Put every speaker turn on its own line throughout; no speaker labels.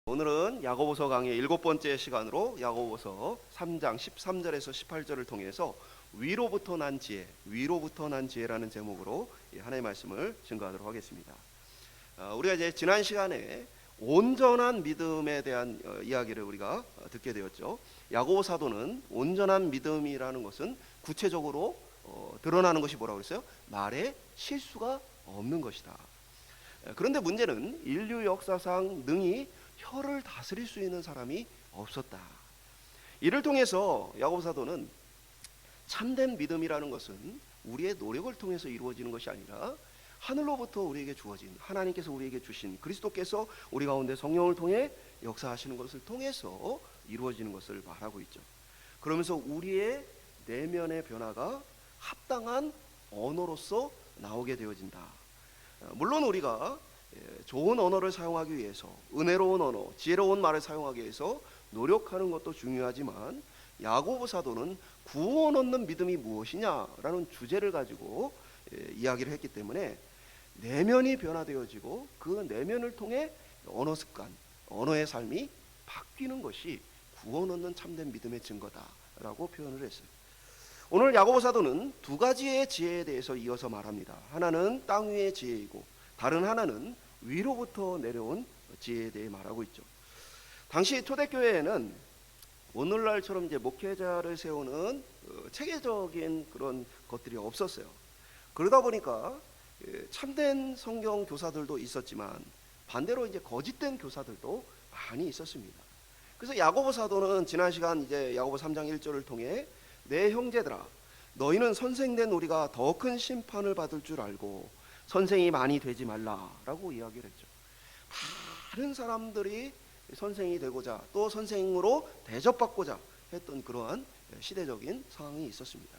오늘은 야고보서 강의 7번째 시간으로 야고보서 3장 13절에서 18절을 통해서 위로부터 난 지혜라는 제목으로 하나님의 말씀을 증거하도록 하겠습니다. 우리가 이제 지난 시간에 온전한 믿음에 대한 이야기를 우리가 듣게 되었죠. 야고보 사도는 온전한 믿음이라는 것은 구체적으로 드러나는 것이 뭐라고 그랬어요? 말에 실수가 없는 것이다. 그런데 문제는 인류 역사상 능히 혀를 다스릴 수 있는 사람이 없었다. 이를 통해서 야고보 사도는 참된 믿음이라는 것은 우리의 노력을 통해서 이루어지는 것이 아니라 하늘로부터 우리에게 주어진, 하나님께서 우리에게 주신, 그리스도께서 우리 가운데 성령을 통해 역사하시는 것을 통해서 이루어지는 것을 말하고 있죠. 그러면서 우리의 내면의 변화가 합당한 언어로서 나오게 되어진다. 물론 우리가 좋은 언어를 사용하기 위해서, 은혜로운 언어, 지혜로운 말을 사용하기 위해서 노력하는 것도 중요하지만, 야고보 사도는 구원 얻는 믿음이 무엇이냐라는 주제를 가지고 이야기를 했기 때문에 내면이 변화되어지고 그 내면을 통해 언어 습관, 언어의 삶이 바뀌는 것이 구원 얻는 참된 믿음의 증거다라고 표현을 했어요. 오늘 야고보 사도는 두 가지의 지혜에 대해서 이어서 말합니다. 하나는 땅 위의 지혜이고 다른 하나는 위로부터 내려온 지혜에 대해 말하고 있죠. 당시 초대교회에는 오늘날처럼 이제 목회자를 세우는 체계적인 그런 것들이 없었어요. 그러다 보니까 참된 성경 교사들도 있었지만 반대로 이제 거짓된 교사들도 많이 있었습니다. 그래서 야고보 사도는 지난 시간 이제 야고보 3장 1절을 통해 내 형제들아, 너희는 선생된 우리가 더 큰 심판을 받을 줄 알고 선생이 많이 되지 말라라고 이야기를 했죠. 다른 사람들이 선생이 되고자 또 선생으로 대접받고자 했던 그러한 시대적인 상황이 있었습니다.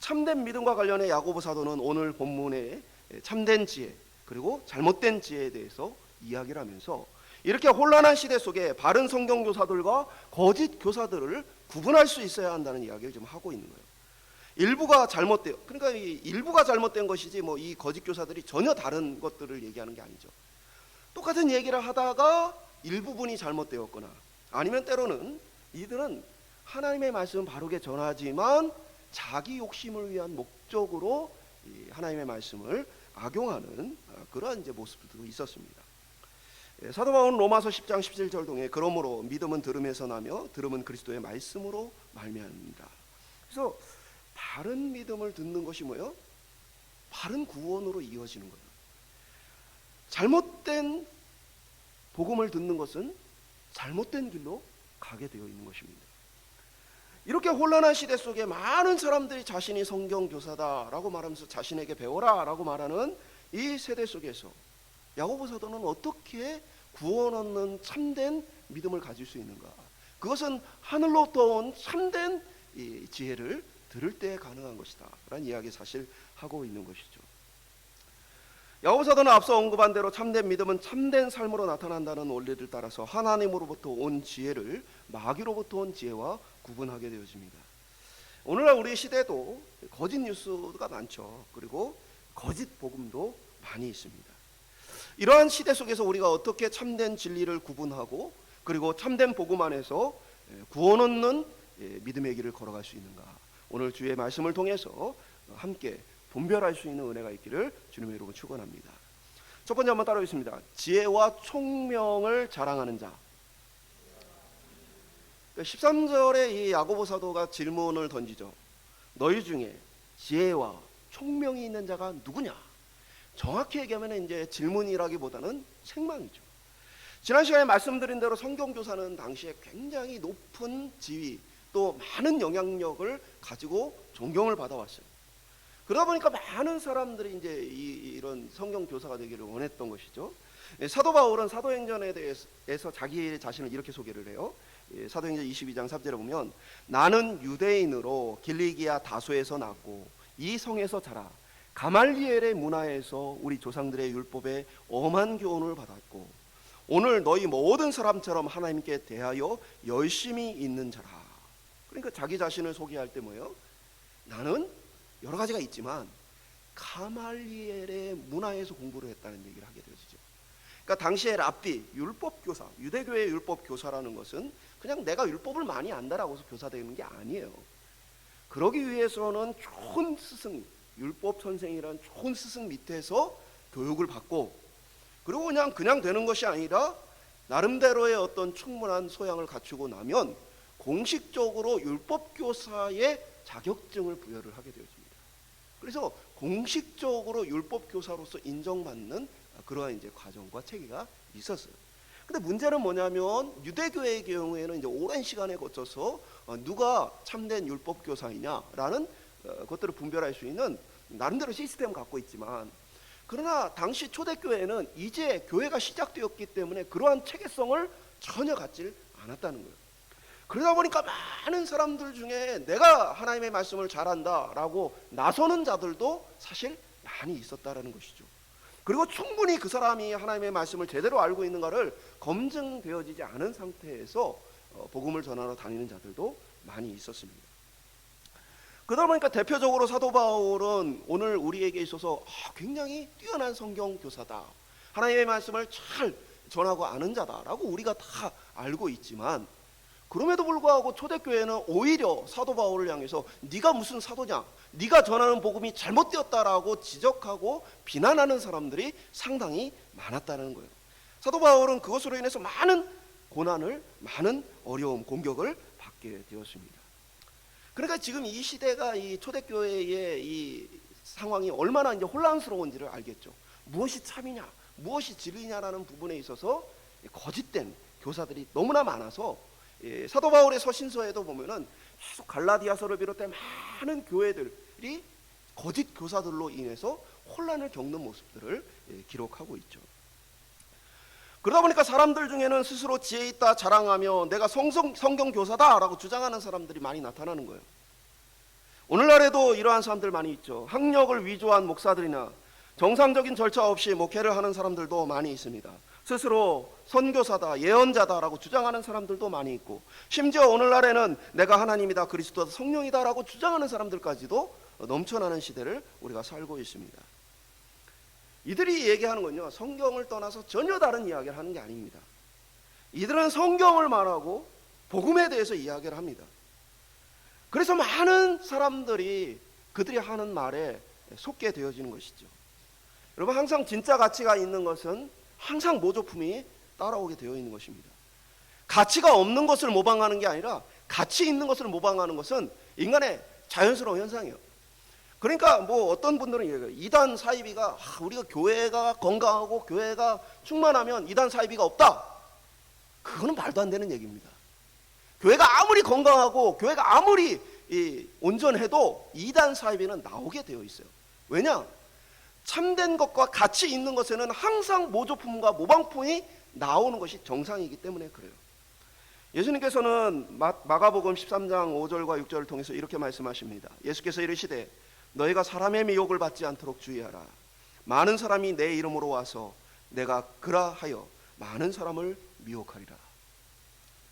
참된 믿음과 관련해 야고보 사도는 오늘 본문의 참된 지혜 그리고 잘못된 지혜에 대해서 이야기를 하면서 이렇게 혼란한 시대 속에 바른 성경 교사들과 거짓 교사들을 구분할 수 있어야 한다는 이야기를 좀 하고 있는 거예요. 일부가 잘못돼요. 그러니까 일부가 잘못된 것이지 뭐 이 거짓 교사들이 전혀 다른 것들을 얘기하는 게 아니죠. 똑같은 얘기를 하다가 일부분이 잘못되었거나 아니면 때로는 이들은 하나님의 말씀은 바르게 전하지만 자기 욕심을 위한 목적으로 하나님의 말씀을 악용하는 그러한 이제 모습도 있었습니다. 사도 바울은 로마서 10장 17절 동에 그러므로 믿음은 들음에서 나며 들음은 그리스도의 말씀으로 말미암습니다. 그래서 바른 믿음을 듣는 것이 뭐예요? 바른 구원으로 이어지는 거예요. 잘못된 복음을 듣는 것은 잘못된 길로 가게 되어 있는 것입니다. 이렇게 혼란한 시대 속에 많은 사람들이 자신이 성경 교사다라고 말하면서 자신에게 배워라라고 말하는 이 세대 속에서 야고보 사도는 어떻게 구원 얻는 참된 믿음을 가질 수 있는가? 그것은 하늘로부터 온 참된 이 지혜를 들을 때 가능한 것이다 라는 이야기 사실 하고 있는 것이죠. 야고보 사도는 앞서 언급한 대로 참된 믿음은 참된 삶으로 나타난다는 원리를 따라서 하나님으로부터 온 지혜를 마귀로부터 온 지혜와 구분하게 되어집니다. 오늘날 우리 시대도 거짓 뉴스가 많죠. 그리고 거짓 복음도 많이 있습니다. 이러한 시대 속에서 우리가 어떻게 참된 진리를 구분하고 그리고 참된 복음 안에서 구원 얻는 믿음의 길을 걸어갈 수 있는가? 오늘 주의 말씀을 통해서 함께 분별할 수 있는 은혜가 있기를 주님의 이름으로 축원합니다. 첫 번째 한번 따라하겠습니다. 지혜와 총명을 자랑하는 자. 13절에 이 야고보 사도가 질문을 던지죠. 너희 중에 지혜와 총명이 있는 자가 누구냐? 정확히 얘기하면 이제 질문이라기보다는 책망이죠. 지난 시간에 말씀드린 대로 성경교사는 당시에 굉장히 높은 지위 또 많은 영향력을 가지고 존경을 받아왔어요. 그러다 보니까 많은 사람들이 이제 이런 성경교사가 되기를 원했던 것이죠. 사도 바울은 사도행전에 대해서 자기 자신을 이렇게 소개를 해요. 사도행전 22장 3절에 보면 나는 유대인으로 길리기아 다소에서 났고 이 성에서 자라 가말리엘의 문화에서 우리 조상들의 율법에 엄한 교훈을 받았고 오늘 너희 모든 사람처럼 하나님께 대하여 열심히 있는 자라. 그러니까 자기 자신을 소개할 때 뭐예요? 나는 여러 가지가 있지만 가말리엘의 문화에서 공부를 했다는 얘기를 하게 되어지죠. 그러니까 당시에 랍비, 율법 교사, 유대교의 율법 교사라는 것은 그냥 내가 율법을 많이 안다라고 해서 교사 되는 게 아니에요. 그러기 위해서는 좋은 스승, 율법 선생이란 좋은 스승 밑에서 교육을 받고, 그리고 그냥 되는 것이 아니라 나름대로의 어떤 충분한 소양을 갖추고 나면 공식적으로 율법 교사의 자격증을 부여를 하게 되어집니다. 그래서 공식적으로 율법 교사로서 인정받는 그러한 이제 과정과 체계가 있었어요. 근데 문제는 뭐냐면 유대교의 경우에는 이제 오랜 시간에 거쳐서 누가 참된 율법 교사이냐라는 것들을 분별할 수 있는 나름대로 시스템을 갖고 있지만, 그러나 당시 초대교회는 이제 교회가 시작되었기 때문에 그러한 체계성을 전혀 갖지 않았다는 거예요. 그러다 보니까 많은 사람들 중에 내가 하나님의 말씀을 잘한다라고 나서는 자들도 사실 많이 있었다라는 것이죠. 그리고 충분히 그 사람이 하나님의 말씀을 제대로 알고 있는가를 검증되어지지 않은 상태에서 복음을 전하러 다니는 자들도 많이 있었습니다. 그러다 보니까 대표적으로 사도 바울은 오늘 우리에게 있어서 굉장히 뛰어난 성경 교사다, 하나님의 말씀을 잘 전하고 아는 자다라고 우리가 다 알고 있지만, 그럼에도 불구하고 초대교회는 오히려 사도 바울을 향해서 네가 무슨 사도냐, 네가 전하는 복음이 잘못되었다라고 지적하고 비난하는 사람들이 상당히 많았다는 거예요. 사도 바울은 그것으로 인해서 많은 고난을, 많은 어려움, 공격을 받게 되었습니다. 그러니까 지금 이 시대가 이 초대교회의 이 상황이 얼마나 이제 혼란스러운지를 알겠죠. 무엇이 참이냐, 무엇이 진리냐라는 부분에 있어서 거짓된 교사들이 너무나 많아서, 사도 바울의 서신서에도 보면은 계속 갈라디아서를 비롯해 많은 교회들이 거짓 교사들로 인해서 혼란을 겪는 모습들을 기록하고 있죠. 그러다 보니까 사람들 중에는 스스로 지혜 있다 자랑하며 내가 성경 교사다라고 주장하는 사람들이 많이 나타나는 거예요. 오늘날에도 이러한 사람들 많이 있죠. 학력을 위조한 목사들이나 정상적인 절차 없이 목회를 하는 사람들도 많이 있습니다. 스스로 선교사다, 예언자다라고 주장하는 사람들도 많이 있고, 심지어 오늘날에는 내가 하나님이다, 그리스도다, 성령이다라고 주장하는 사람들까지도 넘쳐나는 시대를 우리가 살고 있습니다. 이들이 얘기하는 건요, 성경을 떠나서 전혀 다른 이야기를 하는 게 아닙니다. 이들은 성경을 말하고 복음에 대해서 이야기를 합니다. 그래서 많은 사람들이 그들이 하는 말에 속게 되어지는 것이죠. 여러분, 항상 진짜 가치가 있는 것은 항상 모조품이 따라오게 되어 있는 것입니다. 가치가 없는 것을 모방하는 게 아니라 가치 있는 것을 모방하는 것은 인간의 자연스러운 현상이에요. 그러니까 뭐 어떤 분들은 얘기해요. 이단 사이비가 우리가 교회가 건강하고 교회가 충만하면 이단 사이비가 없다. 그거는 말도 안 되는 얘기입니다. 교회가 아무리 건강하고 교회가 아무리 온전해도 이단 사이비는 나오게 되어 있어요. 왜냐? 참된 것과 가치 있는 것에는 항상 모조품과 모방품이 나오는 것이 정상이기 때문에 그래요. 예수님께서는 마가복음 13장 5절과 6절을 통해서 이렇게 말씀하십니다. 예수께서 이르시되 너희가 사람의 미혹을 받지 않도록 주의하라. 많은 사람이 내 이름으로 와서 내가 그라하여 많은 사람을 미혹하리라.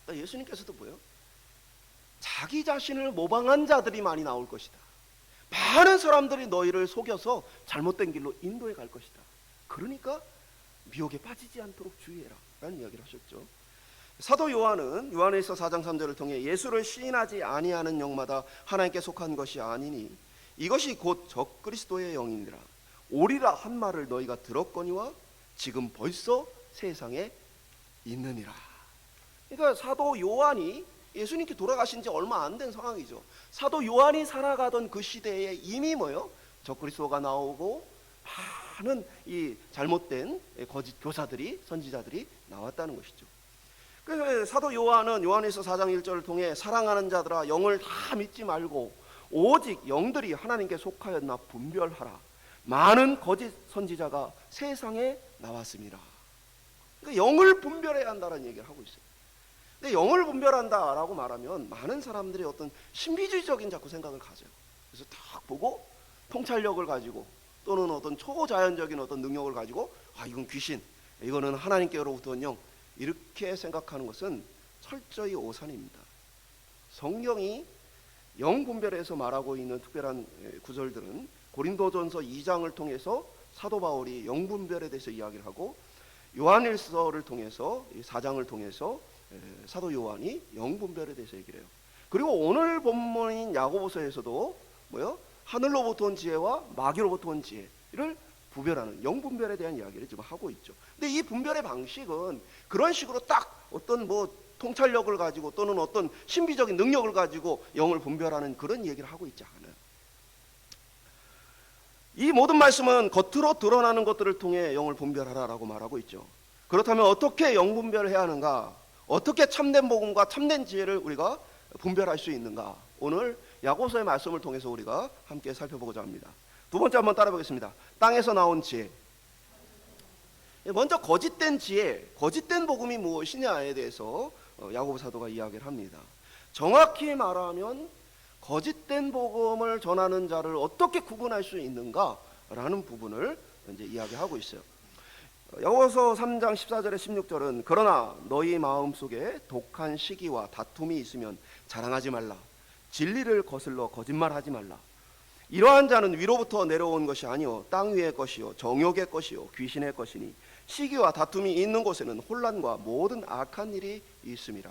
그러니까 예수님께서도 뭐예요? 자기 자신을 모방한 자들이 많이 나올 것이다. 많은 사람들이 너희를 속여서 잘못된 길로 인도해 갈 것이다. 그러니까 미혹에 빠지지 않도록 주의해라 라는 이야기를 하셨죠. 사도 요한은 요한일서 4장 3절을 통해 예수를 시인하지 아니하는 영마다 하나님께 속한 것이 아니니 이것이 곧 적그리스도의 영이니라. 오리라 한 말을 너희가 들었거니와 지금 벌써 세상에 있느니라. 그러니까 사도 요한이 예수님께 돌아가신 지 얼마 안 된 상황이죠. 사도 요한이 살아가던 그 시대에 이미 뭐요? 적그리스도가 나오고 많은 이 잘못된 거짓 교사들이, 선지자들이 나왔다는 것이죠. 그래서 사도 요한은 요한일서 4장 1절을 통해 사랑하는 자들아 영을 다 믿지 말고 오직 영들이 하나님께 속하였나 분별하라. 많은 거짓 선지자가 세상에 나왔습니다. 그러니까 영을 분별해야 한다는 얘기를 하고 있어요. 근데 영을 분별한다라고 말하면 많은 사람들이 어떤 신비주의적인 자꾸 생각을 가져요. 그래서 딱 보고 통찰력을 가지고 또는 어떤 초자연적인 어떤 능력을 가지고 이건 귀신, 이거는 하나님께로부터 온 영, 이렇게 생각하는 것은 철저히 오산입니다. 성경이 영 분별에서 말하고 있는 특별한 구절들은 고린도전서 2장을 통해서 사도 바울이 영 분별에 대해서 이야기를 하고 요한일서를 통해서, 이 4장을 통해서 사도 요한이 영분별에 대해서 얘기를 해요. 그리고 오늘 본문인 야고보서에서도 뭐요? 하늘로부터 온 지혜와 마귀로부터 온 지혜를 구별하는 영분별에 대한 이야기를 지금 하고 있죠. 근데 이 분별의 방식은 그런 식으로 딱 어떤 뭐 통찰력을 가지고 또는 어떤 신비적인 능력을 가지고 영을 분별하는 그런 얘기를 하고 있지 않아요. 이 모든 말씀은 겉으로 드러나는 것들을 통해 영을 분별하라라고 말하고 있죠. 그렇다면 어떻게 영 분별을 해야 하는가? 어떻게 참된 복음과 참된 지혜를 우리가 분별할 수 있는가? 오늘 야고보서의 말씀을 통해서 우리가 함께 살펴보고자 합니다. 두 번째 한번 따라 보겠습니다. 땅에서 나온 지혜. 먼저 거짓된 지혜, 거짓된 복음이 무엇이냐에 대해서 야고보 사도가 이야기를 합니다. 정확히 말하면 거짓된 복음을 전하는 자를 어떻게 구분할 수 있는가라는 부분을 이제 이야기하고 있어요. 야고보서 3장 14절에 16절은 그러나 너희 마음속에 독한 시기와 다툼이 있으면 자랑하지 말라. 진리를 거슬러 거짓말하지 말라. 이러한 자는 위로부터 내려온 것이 아니요 땅 위의 것이요 정욕의 것이요 귀신의 것이니 시기와 다툼이 있는 곳에는 혼란과 모든 악한 일이 있음이라.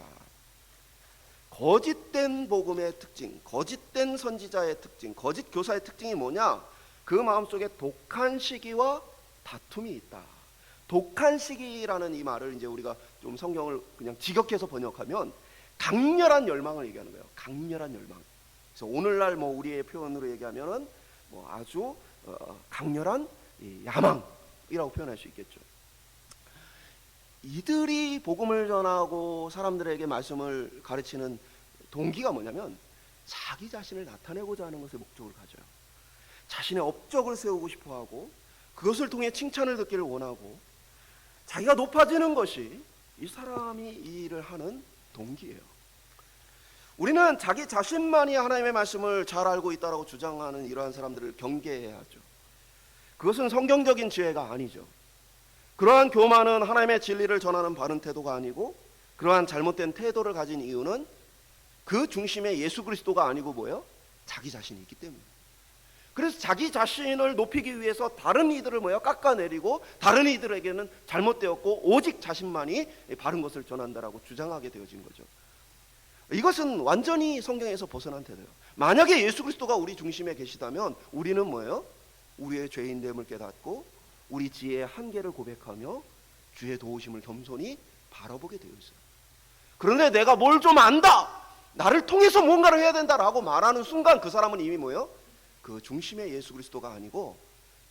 거짓된 복음의 특징, 거짓된 선지자의 특징, 거짓 교사의 특징이 뭐냐? 그 마음속에 독한 시기와 다툼이 있다. 독한 시기라는 이 말을 이제 우리가 좀 성경을 그냥 직역해서 번역하면 강렬한 열망을 얘기하는 거예요. 강렬한 열망. 그래서 오늘날 뭐 우리의 표현으로 얘기하면은 뭐 아주 강렬한 야망이라고 표현할 수 있겠죠. 이들이 복음을 전하고 사람들에게 말씀을 가르치는 동기가 뭐냐면 자기 자신을 나타내고자 하는 것에 목적을 가져요. 자신의 업적을 세우고 싶어하고 그것을 통해 칭찬을 듣기를 원하고 자기가 높아지는 것이 이 사람이 이 일을 하는 동기예요. 우리는 자기 자신만이 하나님의 말씀을 잘 알고 있다고 주장하는 이러한 사람들을 경계해야 하죠. 그것은 성경적인 지혜가 아니죠. 그러한 교만은 하나님의 진리를 전하는 바른 태도가 아니고 그러한 잘못된 태도를 가진 이유는 그 중심에 예수 그리스도가 아니고 뭐예요? 자기 자신이 있기 때문이에요. 그래서 자기 자신을 높이기 위해서 다른 이들을 깎아내리고 다른 이들에게는 잘못되었고 오직 자신만이 바른 것을 전한다라고 주장하게 되어진 거죠. 이것은 완전히 성경에서 벗어난 태도예요. 만약에 예수 그리스도가 우리 중심에 계시다면 우리는 뭐예요? 우리의 죄인됨을 깨닫고 우리 지혜의 한계를 고백하며 주의 도우심을 겸손히 바라보게 되어 있어요. 그런데 내가 뭘 좀 안다, 나를 통해서 뭔가를 해야 된다라고 말하는 순간 그 사람은 이미 뭐예요? 그 중심에 예수 그리스도가 아니고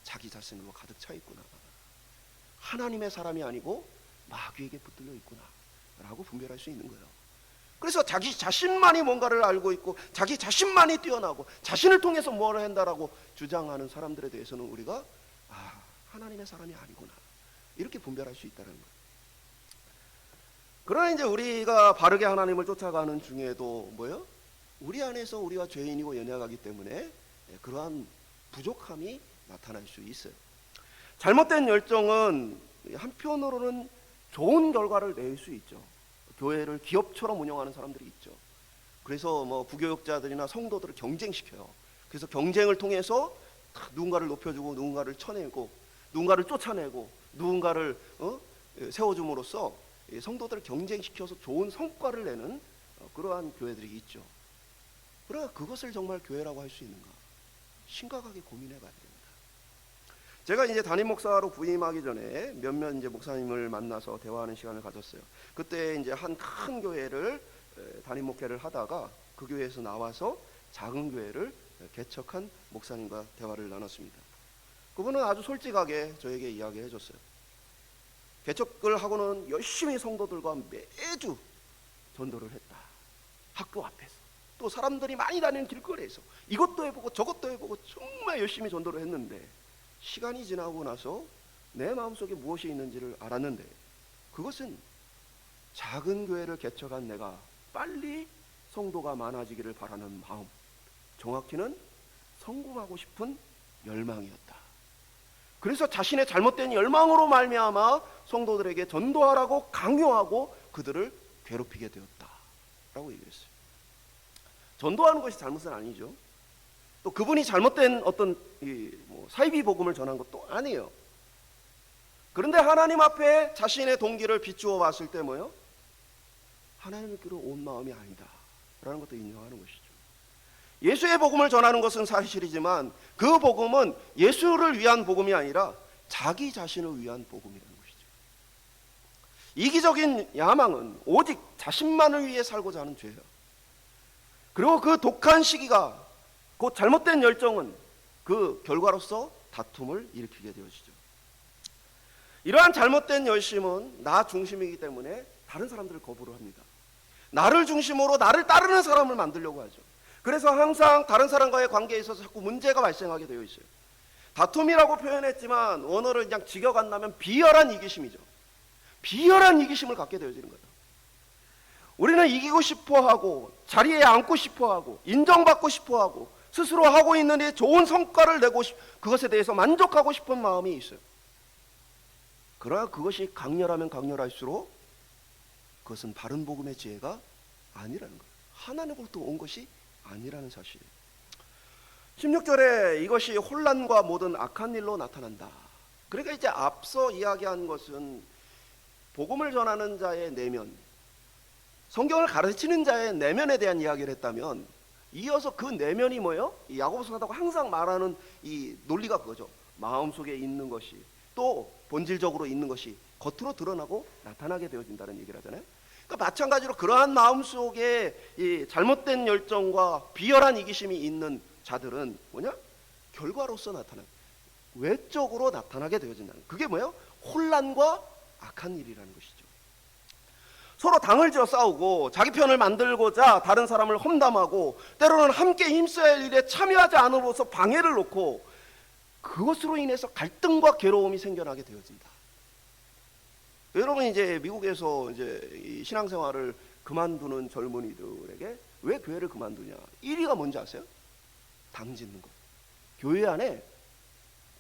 자기 자신으로 가득 차 있구나, 하나님의 사람이 아니고 마귀에게 붙들려 있구나 라고 분별할 수 있는 거예요. 그래서 자기 자신만이 뭔가를 알고 있고 자기 자신만이 뛰어나고 자신을 통해서 뭐를 한다라고 주장하는 사람들에 대해서는 우리가 하나님의 사람이 아니구나 이렇게 분별할 수 있다는 거예요. 그러나 이제 우리가 바르게 하나님을 쫓아가는 중에도 뭐예요? 우리 안에서 우리가 죄인이고 연약하기 때문에 그러한 부족함이 나타날 수 있어요. 잘못된 열정은 한편으로는 좋은 결과를 낼 수 있죠. 교회를 기업처럼 운영하는 사람들이 있죠. 그래서 뭐 부교육자들이나 성도들을 경쟁시켜요. 그래서 경쟁을 통해서 누군가를 높여주고 누군가를 쳐내고 누군가를 쫓아내고 누군가를 세워줌으로써 성도들을 경쟁시켜서 좋은 성과를 내는 그러한 교회들이 있죠. 그러나 그것을 정말 교회라고 할 수 있는가? 심각하게 고민해 봐야 됩니다. 제가 이제 담임 목사로 부임하기 전에 몇몇 이제 목사님을 만나서 대화하는 시간을 가졌어요. 그때 이제 한 큰 교회를 담임 목회를 하다가 그 교회에서 나와서 작은 교회를 개척한 목사님과 대화를 나눴습니다. 그분은 아주 솔직하게 저에게 이야기해 줬어요. 개척을 하고는 열심히 성도들과 매주 전도를 했다. 학교 앞에서 또 사람들이 많이 다니는 길거리에서 이것도 해보고 저것도 해보고 정말 열심히 전도를 했는데 시간이 지나고 나서 내 마음속에 무엇이 있는지를 알았는데 그것은 작은 교회를 개척한 내가 빨리 성도가 많아지기를 바라는 마음, 정확히는 성공하고 싶은 열망이었다. 그래서 자신의 잘못된 열망으로 말미암아 성도들에게 전도하라고 강요하고 그들을 괴롭히게 되었다라고 얘기했어요. 전도하는 것이 잘못은 아니죠. 또 그분이 잘못된 어떤 사이비 복음을 전한 것도 아니에요. 그런데 하나님 앞에 자신의 동기를 비추어 봤을 때 뭐예요? 하나님께로 온 마음이 아니다 라는 것도 인정하는 것이죠. 예수의 복음을 전하는 것은 사실이지만 그 복음은 예수를 위한 복음이 아니라 자기 자신을 위한 복음이라는 것이죠. 이기적인 야망은 오직 자신만을 위해 살고자 하는 죄예요. 그리고 그 독한 시기가, 그 잘못된 열정은 그 결과로서 다툼을 일으키게 되어지죠. 이러한 잘못된 열심은 나 중심이기 때문에 다른 사람들을 거부를 합니다. 나를 중심으로 나를 따르는 사람을 만들려고 하죠. 그래서 항상 다른 사람과의 관계에 있어서 자꾸 문제가 발생하게 되어 있어요. 다툼이라고 표현했지만 원어를 그냥 직역한다면 비열한 이기심이죠. 비열한 이기심을 갖게 되어지는 거예요. 우리는 이기고 싶어하고 자리에 앉고 싶어하고 인정받고 싶어하고 스스로 하고 있는 일 좋은 성과를 내고 그것에 대해서 만족하고 싶은 마음이 있어요. 그러나 그것이 강렬하면 강렬할수록 그것은 바른 복음의 지혜가 아니라는 거예요. 하나님으로부터 온 것이 아니라는 사실이에요. 16절에 이것이 혼란과 모든 악한 일로 나타난다. 그러니까 이제 앞서 이야기한 것은 복음을 전하는 자의 내면, 성경을 가르치는 자의 내면에 대한 이야기를 했다면 이어서 그 내면이 뭐예요? 이 야고보서 사도가 항상 말하는 이 논리가 그거죠. 마음속에 있는 것이 또 본질적으로 있는 것이 겉으로 드러나고 나타나게 되어진다는 얘기를 하잖아요. 그러니까 마찬가지로 그러한 마음속에 이 잘못된 열정과 비열한 이기심이 있는 자들은 뭐냐? 결과로서 나타나는, 외적으로 나타나게 되어진다는, 그게 뭐예요? 혼란과 악한 일이라는 것이죠. 서로 당을 지어 싸우고 자기 편을 만들고자 다른 사람을 험담하고 때로는 함께 힘써야 할 일에 참여하지 않으로써 방해를 놓고 그것으로 인해서 갈등과 괴로움이 생겨나게 되어진다. 여러분 이제 미국에서 이제 이 신앙생활을 그만두는 젊은이들에게 왜 교회를 그만두냐? 1위가 뭔지 아세요? 당 짓는 것. 교회 안에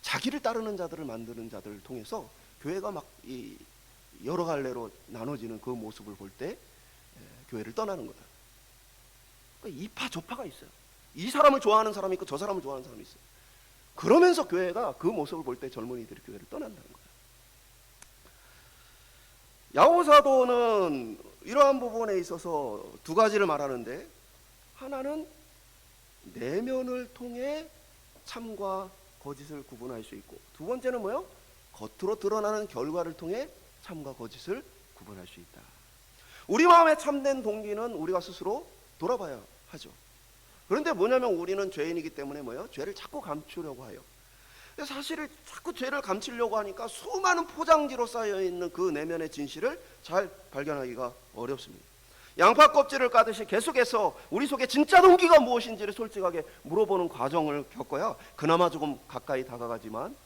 자기를 따르는 자들을 만드는 자들을 통해서 교회가 막 이 여러 갈래로 나눠지는 그 모습을 볼 때 교회를 떠나는 거다. 그러니까 이파 저파가 있어요. 이 사람을 좋아하는 사람이 있고 저 사람을 좋아하는 사람이 있어요. 그러면서 교회가 그 모습을 볼 때 젊은이들이 교회를 떠난다는 거예요. 야고보 사도는 이러한 부분에 있어서 두 가지를 말하는데, 하나는 내면을 통해 참과 거짓을 구분할 수 있고, 두 번째는 뭐예요? 겉으로 드러나는 결과를 통해 참과 거짓을 구분할 수 있다. 우리 마음에 참된 동기는 우리가 스스로 돌아봐야 하죠. 그런데 뭐냐면 우리는 죄인이기 때문에 뭐예요? 죄를 자꾸 감추려고 해요. 사실을 자꾸 죄를 감추려고 하니까 수많은 포장지로 쌓여있는 그 내면의 진실을 잘 발견하기가 어렵습니다. 양파 껍질을 까듯이 계속해서 우리 속에 진짜 동기가 무엇인지를 솔직하게 물어보는 과정을 겪어야 그나마 조금 가까이 다가가지만,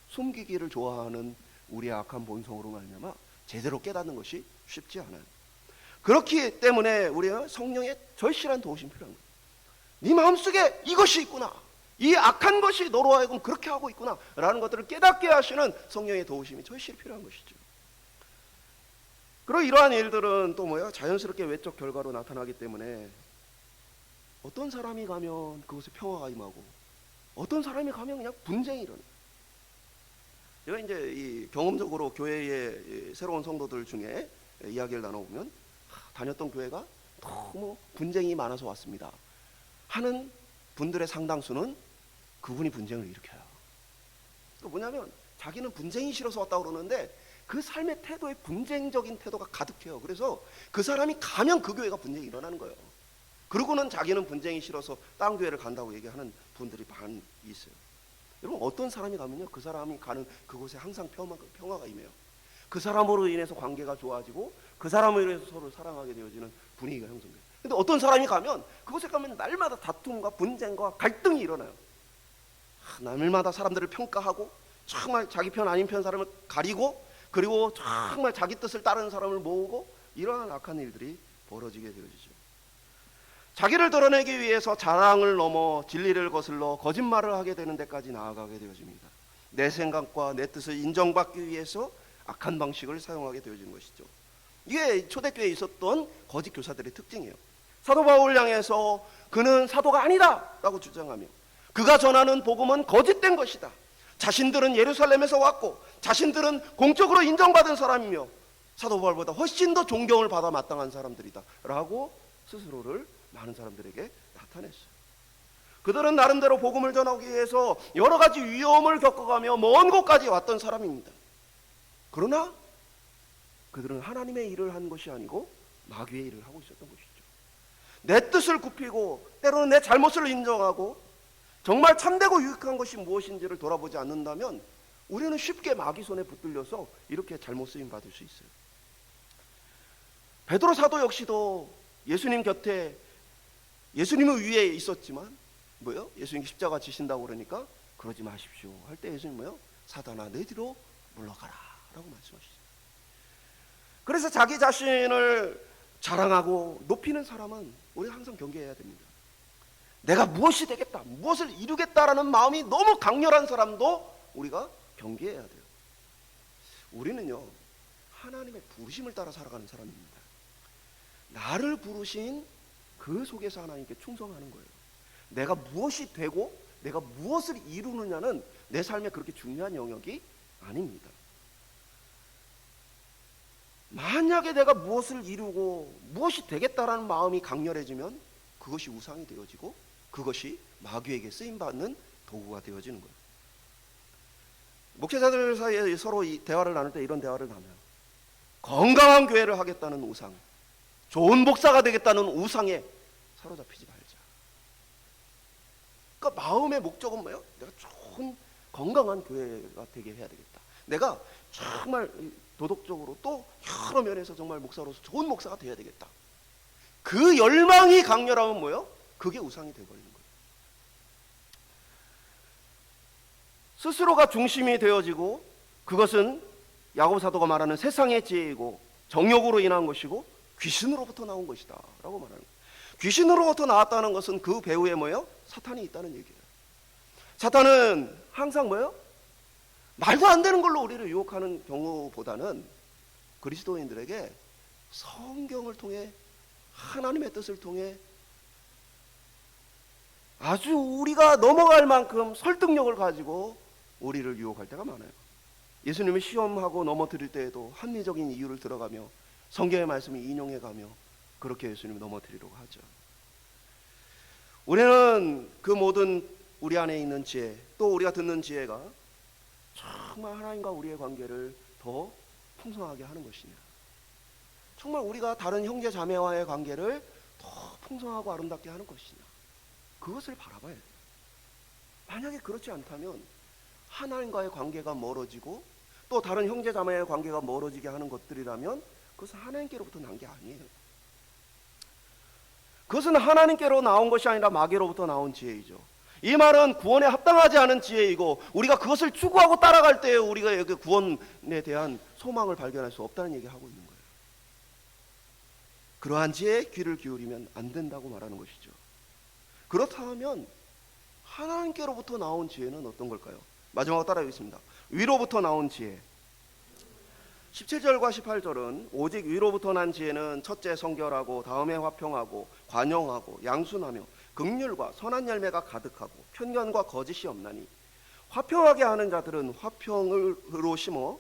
숨기기를 좋아하는 우리의 악한 본성으로 말미암아 제대로 깨닫는 것이 쉽지 않아요. 그렇기 때문에 우리는 성령의 절실한 도우심이 필요한 거예요. 네 마음속에 이것이 있구나, 이 악한 것이 너로 하여금 그렇게 하고 있구나 라는 것들을 깨닫게 하시는 성령의 도우심이 절실히 필요한 것이죠. 그리고 이러한 일들은 또 뭐야? 자연스럽게 외적 결과로 나타나기 때문에 어떤 사람이 가면 그것에 평화가 임하고 어떤 사람이 가면 그냥 분쟁이 일어나요. 제가 이제 이 경험적으로 교회의 새로운 성도들 중에 이야기를 나눠보면 다녔던 교회가 너무 분쟁이 많아서 왔습니다 하는 분들의 상당수는 그분이 분쟁을 일으켜요. 뭐냐면 자기는 분쟁이 싫어서 왔다고 그러는데 그 삶의 태도에 분쟁적인 태도가 가득해요. 그래서 그 사람이 가면 그 교회가 분쟁이 일어나는 거예요. 그러고는 자기는 분쟁이 싫어서 딴 교회를 간다고 얘기하는 분들이 많이 있어요. 여러분, 어떤 사람이 가면요, 그 사람이 가는 그곳에 항상 평화가 임해요. 그 사람으로 인해서 관계가 좋아지고 그 사람으로 인해서 서로 사랑하게 되어지는 분위기가 형성돼요. 근데 어떤 사람이 가면 그곳에 가면 날마다 다툼과 분쟁과 갈등이 일어나요. 날마다 사람들을 평가하고 정말 자기 편 아닌 편 사람을 가리고, 그리고 정말 자기 뜻을 따르는 사람을 모으고, 이러한 악한 일들이 벌어지게 되어지죠. 자기를 드러내기 위해서 자랑을 넘어 진리를 거슬러 거짓말을 하게 되는 데까지 나아가게 되어집니다. 내 생각과 내 뜻을 인정받기 위해서 악한 방식을 사용하게 되어지는 것이죠. 이게 초대교회에 있었던 거짓 교사들의 특징이에요. 사도 바울을 향해서 그는 사도가 아니다 라고 주장하며 그가 전하는 복음은 거짓된 것이다, 자신들은 예루살렘에서 왔고 자신들은 공적으로 인정받은 사람이며 사도 바울보다 훨씬 더 존경을 받아 마땅한 사람들이다 라고 스스로를 많은 사람들에게 나타냈어요. 그들은 나름대로 복음을 전하기 위해서 여러 가지 위험을 겪어가며 먼 곳까지 왔던 사람입니다. 그러나 그들은 하나님의 일을 한 것이 아니고 마귀의 일을 하고 있었던 것이죠. 내 뜻을 굽히고 때로는 내 잘못을 인정하고 정말 참되고 유익한 것이 무엇인지를 돌아보지 않는다면 우리는 쉽게 마귀 손에 붙들려서 이렇게 잘못 쓰임 받을 수 있어요. 베드로 사도 역시도 예수님 곁에 예수님의 위에 있었지만 뭐요? 예수님 십자가 지신다고 그러니까 그러지 마십시오 할 때 예수님 뭐요? 사단아 내 뒤로 물러가라 라고 말씀하시죠. 그래서 자기 자신을 자랑하고 높이는 사람은 우리가 항상 경계해야 됩니다. 내가 무엇이 되겠다, 무엇을 이루겠다라는 마음이 너무 강렬한 사람도 우리가 경계해야 돼요. 우리는요 하나님의 부르심을 따라 살아가는 사람입니다. 나를 부르신 그 속에서 하나님께 충성하는 거예요. 내가 무엇이 되고 내가 무엇을 이루느냐는 내 삶에 그렇게 중요한 영역이 아닙니다. 만약에 내가 무엇을 이루고 무엇이 되겠다라는 마음이 강렬해지면 그것이 우상이 되어지고 그것이 마귀에게 쓰임받는 도구가 되어지는 거예요. 목회자들 사이에 서로 이 대화를 나눌 때 이런 대화를 나눠요. 건강한 교회를 하겠다는 우상, 좋은 목사가 되겠다는 우상에 사로잡히지 말자. 그러니까 마음의 목적은 뭐예요? 내가 좋은 건강한 교회가 되게 해야 되겠다. 내가 정말 도덕적으로 또 여러 면에서 정말 목사로서 좋은 목사가 되어야 되겠다. 그 열망이 강렬하면 뭐예요? 그게 우상이 되어버리는 거예요. 스스로가 중심이 되어지고 그것은 야고보 사도가 말하는 세상의 지혜이고 정욕으로 인한 것이고 귀신으로부터 나온 것이다 라고 말하는 거예요. 귀신으로부터 나왔다는 것은 그 배후에 뭐예요? 사탄이 있다는 얘기예요. 사탄은 항상 뭐예요? 말도 안 되는 걸로 우리를 유혹하는 경우보다는 그리스도인들에게 성경을 통해 하나님의 뜻을 통해 아주 우리가 넘어갈 만큼 설득력을 가지고 우리를 유혹할 때가 많아요. 예수님이 시험하고 넘어뜨릴 때에도 합리적인 이유를 들어가며 성경의 말씀을 인용해가며 그렇게 예수님을 넘어뜨리려고 하죠. 우리는 그 모든 우리 안에 있는 지혜 또 우리가 듣는 지혜가 정말 하나님과 우리의 관계를 더 풍성하게 하는 것이냐, 정말 우리가 다른 형제 자매와의 관계를 더 풍성하고 아름답게 하는 것이냐, 그것을 바라봐야 돼요. 만약에 그렇지 않다면 하나님과의 관계가 멀어지고 또 다른 형제 자매의 관계가 멀어지게 하는 것들이라면 그것은 하나님께로부터 난 게 아니에요. 그것은 하나님께로 나온 것이 아니라 마귀로부터 나온 지혜이죠. 이 말은 구원에 합당하지 않은 지혜이고 우리가 그것을 추구하고 따라갈 때 우리가 그 구원에 대한 소망을 발견할 수 없다는 얘기를 하고 있는 거예요. 그러한 지혜에 귀를 기울이면 안 된다고 말하는 것이죠. 그렇다면 하나님께로부터 나온 지혜는 어떤 걸까요? 마지막으로 따라하겠습니다. 위로부터 나온 지혜. 17절과 18절은 오직 위로부터 난 지혜는 첫째 성결하고 다음에 화평하고 관용하고 양순하며 긍휼과 선한 열매가 가득하고 편견과 거짓이 없나니 화평하게 하는 자들은 화평으로 심어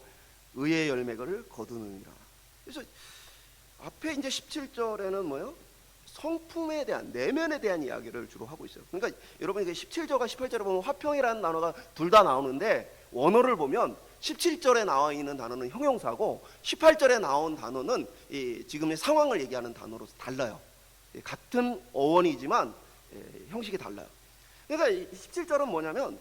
의의 열매를 거두느니라. 그래서 앞에 이제 17절에는 뭐요? 성품에 대한 내면에 대한 이야기를 주로 하고 있어요. 그러니까 여러분 이게 17절과 18절에 보면 화평이라는 단어가 둘 다 나오는데 원어를 보면 17절에 나와 있는 단어는 형용사고 18절에 나온 단어는 지금의 상황을 얘기하는 단어로서 달라요. 같은 어원이지만 형식이 달라요. 그러니까 17절은 뭐냐면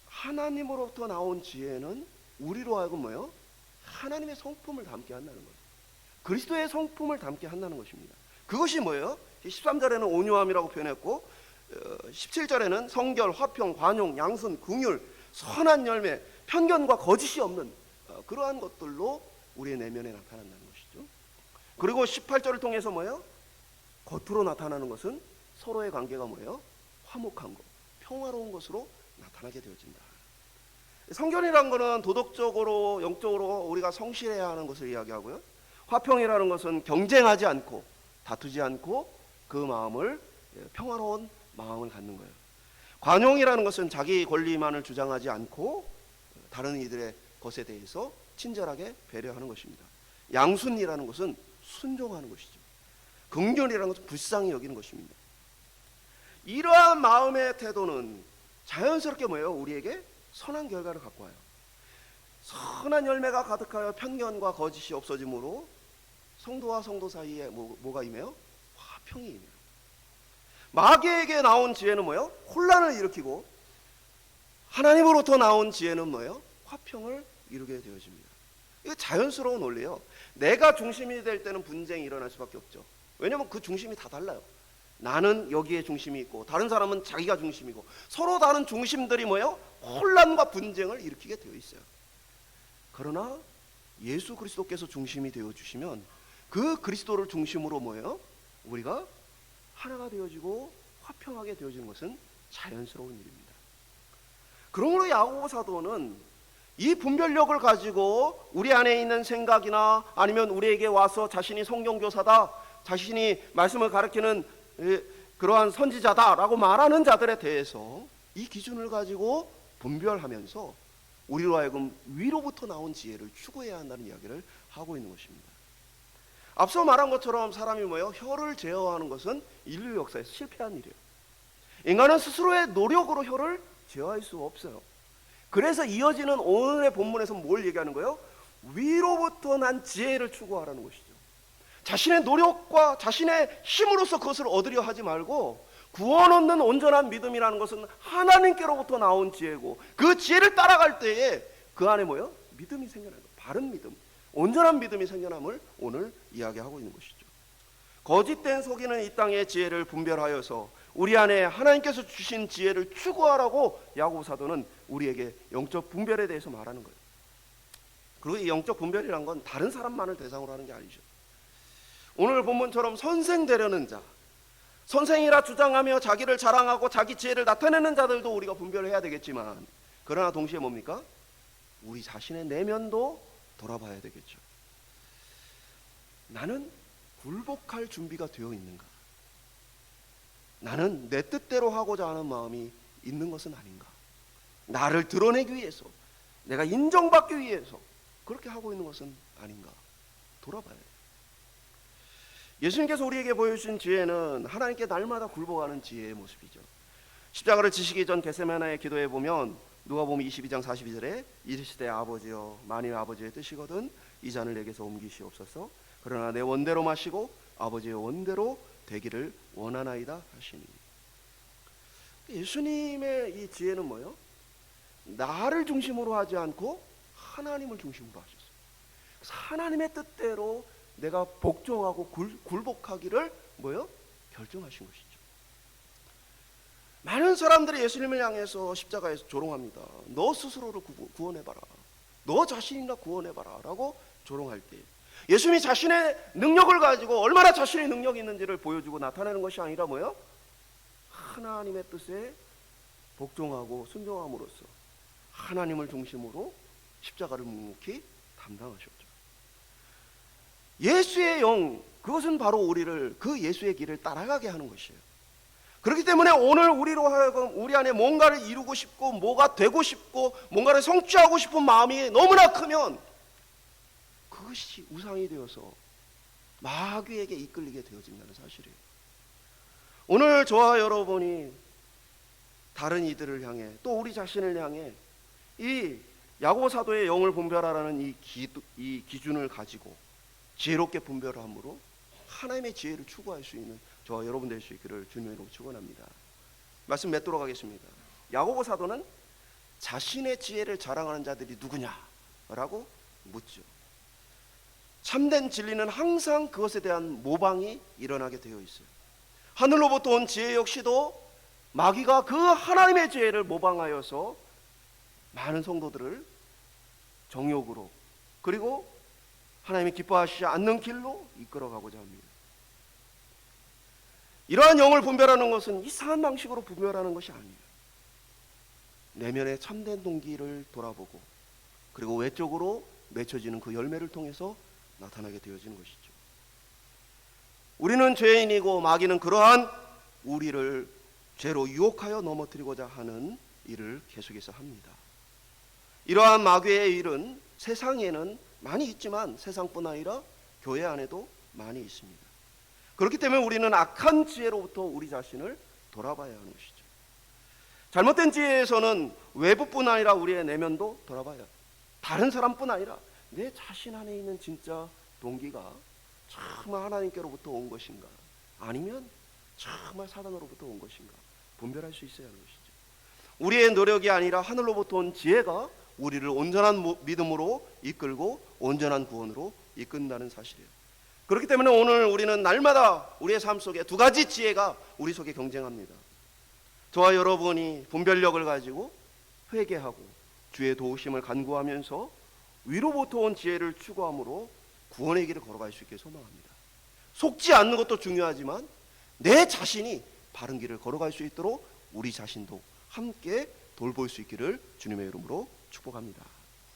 하나님으로부터 나온 지혜는 우리로 하여금 뭐예요? 하나님의 성품을 담게 한다는 거예요. 그리스도의 성품을 담게 한다는 것입니다. 그것이 뭐예요? 13절에는 온유함이라고 표현했고 17절에는 성결, 화평, 관용, 양순, 긍휼, 선한 열매, 편견과 거짓이 없는 그러한 것들로 우리의 내면에 나타난다는 것이죠. 그리고 18절을 통해서 뭐예요? 겉으로 나타나는 것은 서로의 관계가 뭐예요? 화목한 것, 평화로운 것으로 나타나게 되어진다. 성결이라는 것은 도덕적으로 영적으로 우리가 성실해야 하는 것을 이야기하고요. 화평이라는 것은 경쟁하지 않고 다투지 않고 그 마음을 평화로운 마음을 갖는 거예요. 관용이라는 것은 자기 권리만을 주장하지 않고 다른 이들의 것에 대해서 친절하게 배려하는 것입니다. 양순이라는 것은 순종하는 것이죠. 긍휼이라는 것은 불쌍히 여기는 것입니다. 이러한 마음의 태도는 자연스럽게 뭐예요? 우리에게 선한 결과를 갖고 와요. 선한 열매가 가득하여 편견과 거짓이 없어짐으로 성도와 성도 사이에 뭐가 임해요? 화평이 임해요. 마귀에게 나온 지혜는 뭐예요? 혼란을 일으키고, 하나님으로부터 나온 지혜는 뭐예요? 화평을 이루게 되어집니다. 이거 자연스러운 원리예요. 내가 중심이 될 때는 분쟁이 일어날 수밖에 없죠. 왜냐하면 그 중심이 다 달라요. 나는 여기에 중심이 있고 다른 사람은 자기가 중심이고, 서로 다른 중심들이 뭐예요? 혼란과 분쟁을 일으키게 되어 있어요. 그러나 예수 그리스도께서 중심이 되어 주시면 그 그리스도를 중심으로 뭐예요? 우리가 하나가 되어지고 화평하게 되어지는 것은 자연스러운 일입니다. 그러므로 야고보 사도는 이 분별력을 가지고 우리 안에 있는 생각이나 아니면 우리에게 와서 자신이 성경교사다, 자신이 말씀을 가르치는 그러한 선지자다라고 말하는 자들에 대해서 이 기준을 가지고 분별하면서 우리로 하여금 위로부터 나온 지혜를 추구해야 한다는 이야기를 하고 있는 것입니다. 앞서 말한 것처럼 사람이 뭐예요? 혀를 제어하는 것은 인류 역사에서 실패한 일이에요. 인간은 스스로의 노력으로 혀를 제어할 수 없어요. 그래서 이어지는 오늘의 본문에서 뭘 얘기하는 거예요? 위로부터 난 지혜를 추구하라는 것이죠. 자신의 노력과 자신의 힘으로서 그것을 얻으려 하지 말고, 구원 얻는 온전한 믿음이라는 것은 하나님께로부터 나온 지혜고, 그 지혜를 따라갈 때에 그 안에 뭐예요? 믿음이 생겨나는 거예요. 바른 믿음, 온전한 믿음이 생겨남을 오늘 이야기하고 있는 것이죠. 거짓된 속이는 이 땅의 지혜를 분별하여서 우리 안에 하나님께서 주신 지혜를 추구하라고 야고보 사도는 우리에게 영적 분별에 대해서 말하는 거예요. 그리고 이 영적 분별이란 건 다른 사람만을 대상으로 하는 게 아니죠. 오늘 본문처럼 선생 되려는 자, 선생이라 주장하며 자기를 자랑하고 자기 지혜를 나타내는 자들도 우리가 분별해야 되겠지만, 그러나 동시에 뭡니까? 우리 자신의 내면도 돌아봐야 되겠죠. 나는 굴복할 준비가 되어 있는가? 나는 내 뜻대로 하고자 하는 마음이 있는 것은 아닌가? 나를 드러내기 위해서, 내가 인정받기 위해서 그렇게 하고 있는 것은 아닌가? 돌아봐야 해요. 예수님께서 우리에게 보여주신 지혜는 하나님께 날마다 굴복하는 지혜의 모습이죠. 십자가를 지시기 전 겟세마네의 기도에 보면 누가복음 22장 42절에 이르시되 아버지여, 만일 아버지의 뜻이거든 이 잔을 내게서 옮기시옵소서. 그러나 내 원대로 마시고 아버지의 원대로 되기를 원하나이다 하시니. 예수님의 이 지혜는 뭐예요? 나를 중심으로 하지 않고 하나님을 중심으로 하셨어요. 그래서 하나님의 뜻대로 내가 복종하고 굴복하기를 뭐예요? 결정하신 것이죠. 많은 사람들이 예수님을 향해서 십자가에서 조롱합니다. 너 스스로를 구원해봐라, 너 자신이나 구원해봐라 라고 조롱할 때, 예수님이 자신의 능력을 가지고 얼마나 자신의 능력이 있는지를 보여주고 나타내는 것이 아니라 뭐예요? 하나님의 뜻에 복종하고 순종함으로써 하나님을 중심으로 십자가를 묵묵히 담당하셨죠. 예수의 영, 그것은 바로 우리를 그 예수의 길을 따라가게 하는 것이에요. 그렇기 때문에 오늘 우리로 하여금 우리 안에 뭔가를 이루고 싶고 뭐가 되고 싶고 뭔가를 성취하고 싶은 마음이 너무나 크면 그것이 우상이 되어서 마귀에게 이끌리게 되어진다는 사실이에요. 오늘 저와 여러분이 다른 이들을 향해 또 우리 자신을 향해 이 야고보 사도의 영을 분별하라는 이 기준을 가지고 지혜롭게 분별함으로 하나님의 지혜를 추구할 수 있는 저와 여러분 될 수 있기를 주님으로 축원합니다. 말씀 맺도록 하겠습니다. 야고보 사도는 자신의 지혜를 자랑하는 자들이 누구냐라고 묻죠. 참된 진리는 항상 그것에 대한 모방이 일어나게 되어 있어요. 하늘로부터 온 지혜 역시도 마귀가 그 하나님의 지혜를 모방하여서 많은 성도들을 정욕으로 그리고 하나님이 기뻐하시지 않는 길로 이끌어가고자 합니다. 이러한 영을 분별하는 것은 이상한 방식으로 분별하는 것이 아니에요. 내면의 참된 동기를 돌아보고 그리고 외적으로 맺혀지는 그 열매를 통해서 나타나게 되어지는 것이죠. 우리는 죄인이고 마귀는 그러한 우리를 죄로 유혹하여 넘어뜨리고자 하는 일을 계속해서 합니다. 이러한 마귀의 일은 세상에는 많이 있지만 세상뿐 아니라 교회 안에도 많이 있습니다. 그렇기 때문에 우리는 악한 지혜로부터 우리 자신을 돌아봐야 하는 것이죠. 잘못된 지혜에서는 외부뿐 아니라 우리의 내면도 돌아봐야, 다른 사람뿐 아니라 내 자신 안에 있는 진짜 동기가 정말 하나님께로부터 온 것인가, 아니면 정말 사단으로부터 온 것인가 분별할 수 있어야 하는 것이죠. 우리의 노력이 아니라 하늘로부터 온 지혜가 우리를 온전한 믿음으로 이끌고 온전한 구원으로 이끈다는 사실이에요. 그렇기 때문에 오늘 우리는 날마다 우리의 삶 속에 두 가지 지혜가 우리 속에 경쟁합니다. 저와 여러분이 분별력을 가지고 회개하고 주의 도우심을 간구하면서 위로부터 온 지혜를 추구함으로 구원의 길을 걸어갈 수 있게 소망합니다. 속지 않는 것도 중요하지만 내 자신이 바른 길을 걸어갈 수 있도록 우리 자신도 함께 돌볼 수 있기를 주님의 이름으로 축복합니다.